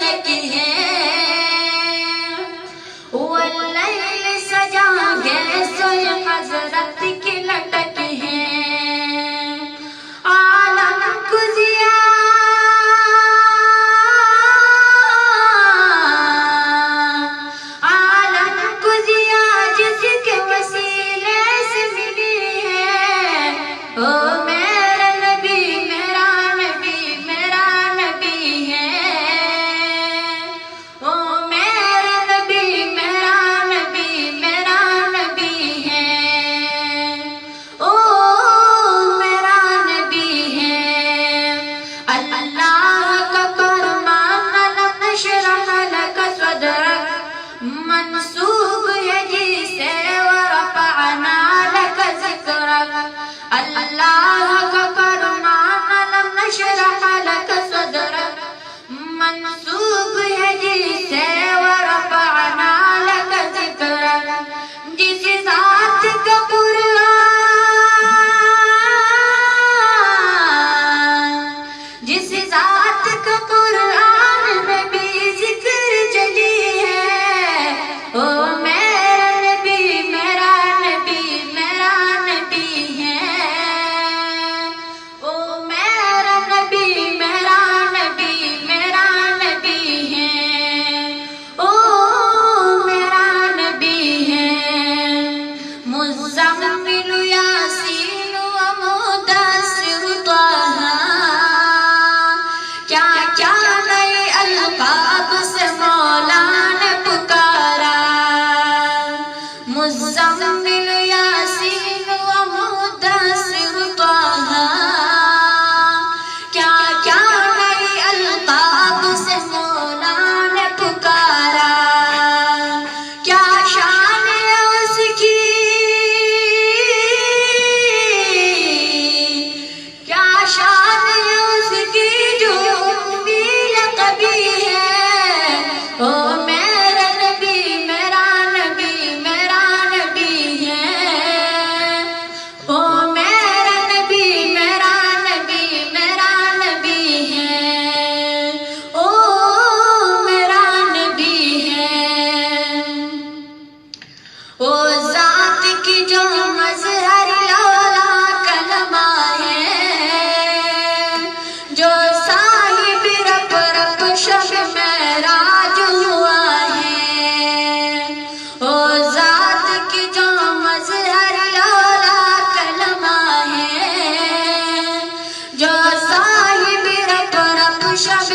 لٹکی ہے، واللیل سجا ہے سوئے حضرت کی لٹکی ہے، عالم کو ضیا جس کے وسیلے سے ملی ہے، او میرا نبی میرا نبی میرا نبی ہے، او میرا نبی میرا نبی میرا نبی ہے، او میرا نبی ہے، اللہ کا فرمان لم نشرح لك صدرك منسوب ہے جسے ورفعنا لك ذکرک، اللہ کا فرمان لم نشرح لك صدرک منسوب ہے جسے ورفعنا لك ذکرک، جس ذات کا قرآن، جس ذات کا قرآن میں بھی ذکر جلی ہے، او میرا نبی میرا نبی میرا نبی ہے، او میرا نبی میرا نبی میرا نبی ہے، او میرا نبی ہے، مزمل یاسین و مدثر طہ، کیا کیا نئے القاب سے مولا نے پکارا، مزمل یاسین و مدثر طہ، کیا کیا نئے القاب سے مولا نے پکارا، کیا شان ہے اس کی، کیا شان ہے اس کی جو امی لقبی ہے، او میرا نبی میرا نبی میرا نبی ہے، او میرا نبی میرا نبی میرا نبی ہے، او میرا نبی ہے، او ذات کی جو مظہر لولا کلمہ ہے، جو صاحب رب رب شب معراج ہوا ہے، او ذات کی جو مظہر لولا کلمہ ہے، جو صاحب رب رب شب